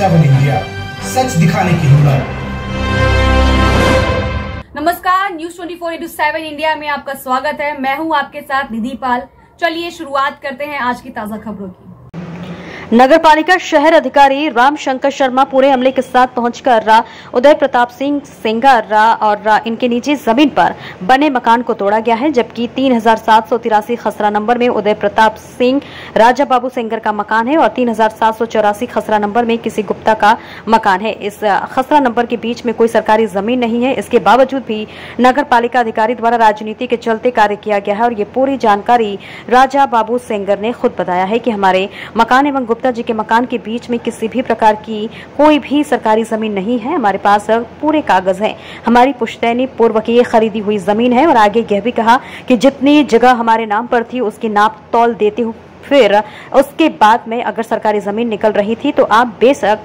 7 India, सच दिखाने की हिम्मत। नमस्कार, न्यूज 24/7 इंडिया में आपका स्वागत है। मैं हूं आपके साथ निधि पाल। चलिए शुरुआत करते हैं आज की ताजा खबरों की। नगर पालिका शहर अधिकारी राम शंकर शर्मा पूरे अमले के साथ पहुंचकर उदय प्रताप सिंह सेंगर और इनके निजी जमीन पर बने मकान को तोड़ा गया है, जबकि 3783 खसरा नंबर में उदय प्रताप सिंह राजा बाबू सेंगर का मकान है और 3784 खसरा नंबर में किसी गुप्ता का मकान है। इस खसरा नंबर के बीच में कोई सरकारी जमीन नहीं है। इसके बावजूद भी नगर पालिका अधिकारी द्वारा राजनीति के चलते कार्य किया गया है और ये पूरी जानकारी राजा बाबू सेंगर ने खुद बताया है कि हमारे मकान एवं गुप्ता जी के मकान के बीच में किसी भी प्रकार की कोई भी सरकारी जमीन नहीं है। हमारे पास पूरे कागज हैं। हमारी पुश्तैनी पूर्व की खरीदी हुई जमीन है और आगे यह भी कहा कि जितनी जगह हमारे नाम पर थी उसकी नाप तौल देते हुए फिर उसके बाद में अगर सरकारी जमीन निकल रही थी तो आप बेशक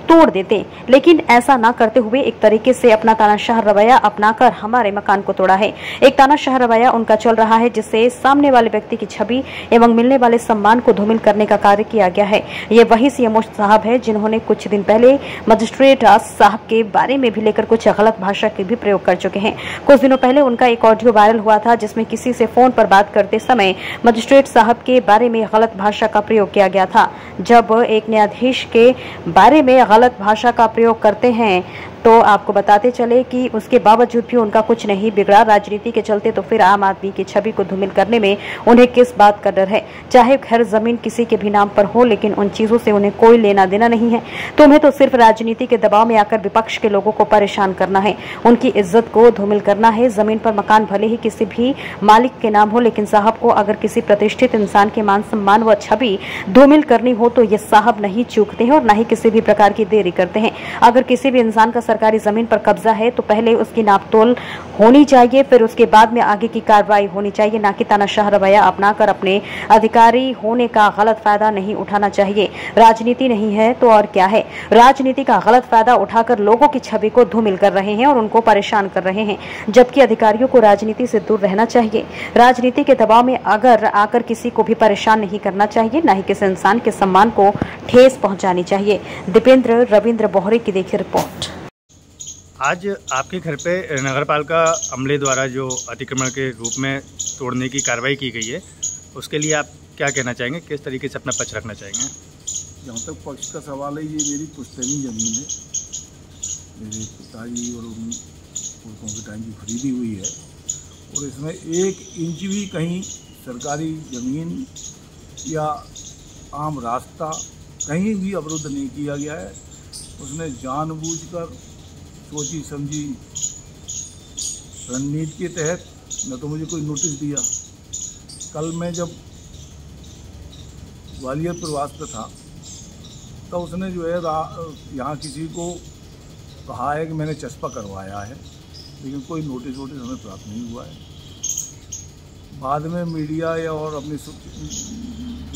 तोड़ देते, लेकिन ऐसा ना करते हुए एक तरीके से अपना तानाशाह रवैया अपनाकर हमारे मकान को तोड़ा है। एक तानाशाह रवैया उनका चल रहा है जिससे सामने वाले व्यक्ति की छवि एवं मिलने वाले सम्मान को धूमिल करने का कार्य किया गया है। ये वही सीएमओ साहब है जिन्होंने कुछ दिन पहले मजिस्ट्रेट साहब के बारे में भी लेकर कुछ गलत भाषा के भी प्रयोग कर चुके हैं। कुछ दिनों पहले उनका एक ऑडियो वायरल हुआ था जिसमें किसी से फोन पर बात करते समय मजिस्ट्रेट साहब के बारे में गलत भाषा का प्रयोग किया गया था। जब एक न्यायाधीश के बारे में गलत भाषा का प्रयोग करते हैं तो आपको बताते चले कि उसके बावजूद भी उनका कुछ नहीं बिगड़ा। राजनीति के चलते तो फिर आम आदमी की छवि को धूमिल करने में उन्हें किस बात का डर है। चाहे घर जमीन किसी के भी नाम पर हो, लेकिन उन चीजों से उन्हें कोई लेना देना नहीं है। तुम्हें तो सिर्फ राजनीति के दबाव में आकर विपक्ष के लोगों को परेशान करना है, उनकी इज्जत को धूमिल करना है। जमीन पर मकान भले ही किसी भी मालिक के नाम हो, लेकिन साहब को अगर किसी प्रतिष्ठित इंसान के मान सम्मान व छवि धूमिल करनी हो तो ये साहब नहीं चूकते हैं और न ही किसी भी प्रकार की देरी करते हैं। अगर किसी भी इंसान का सरकारी जमीन पर कब्जा है तो पहले उसकी नापतोल होनी चाहिए, फिर उसके बाद में आगे की कार्रवाई होनी चाहिए, ना कि तानाशाह रवैया अपनाकर अपने अधिकारी होने का गलत फायदा नहीं उठाना चाहिए। राजनीति नहीं है तो और क्या है। राजनीति का गलत फायदा उठाकर लोगों की छवि को धूमिल कर रहे हैं और उनको परेशान कर रहे हैं, जबकि अधिकारियों को राजनीति से दूर रहना चाहिए। राजनीति के दबाव में अगर आकर किसी को भी परेशान नहीं करना चाहिए, ना ही किसी इंसान के सम्मान को ठेस पहुंचानी चाहिए। दीपेंद्र रविंद्र बोहरे की देखिए रिपोर्ट। आज आपके घर पे नगरपालिका अमले द्वारा जो अतिक्रमण के रूप में तोड़ने की कार्रवाई की गई है, उसके लिए आप क्या कहना चाहेंगे, किस तरीके से अपना पक्ष रखना चाहेंगे? जहाँ तक पक्ष का सवाल है, ये मेरी पुश्तैनी ज़मीन है। मेरे पिताजी और उन पुरखों के टाइम की खरीदी हुई है और इसमें 1 इंच भी कहीं सरकारी ज़मीन या आम रास्ता कहीं भी अवरुद्ध नहीं किया गया है। उसने जानबूझकर सोची समझी रणनीति के तहत न तो मुझे कोई नोटिस दिया। कल मैं जब ग्वालियर प्रवास पर था तो उसने जो है यहाँ किसी को कहा है कि मैंने चस्पा करवाया है, लेकिन कोई नोटिस हमें प्राप्त नहीं हुआ है। बाद में मीडिया या और अपने जो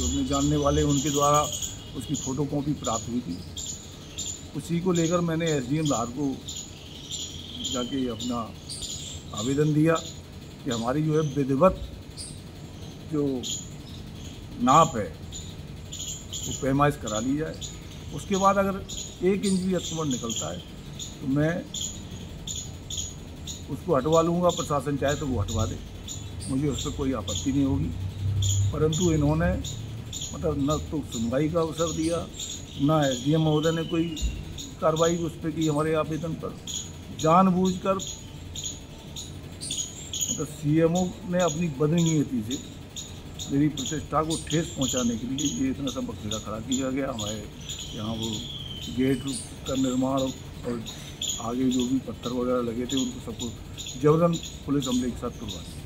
अपने जानने वाले उनके द्वारा उसकी फ़ोटोकॉपी प्राप्त हुई थी। उसी को लेकर मैंने एसडीएम लाहौर को जाके अपना आवेदन दिया कि हमारी जो है विधिवत जो नाप है वो पैमाइश करा ली जाए। उसके बाद अगर 1 इंच भी अतिक्रमण निकलता है तो मैं उसको हटवा लूँगा। प्रशासन चाहे तो वो हटवा दे, मुझे उस पर कोई आपत्ति नहीं होगी। परंतु इन्होंने न तो सुनवाई का अवसर दिया, न एसडीएम महोदय ने कोई कार्रवाई उस पर की। हमारे आवेदन पर जानबूझकर सीएमओ ने अपनी बदनीयती से मेरी प्रतिष्ठा को ठेस पहुंचाने के लिए ये इतना सब बखेड़ा खड़ा किया गया। हमारे यहाँ वो गेट का निर्माण और आगे जो भी पत्थर वगैरह लगे थे उनको सबको जबरन पुलिस अमले के साथ करवा दिया।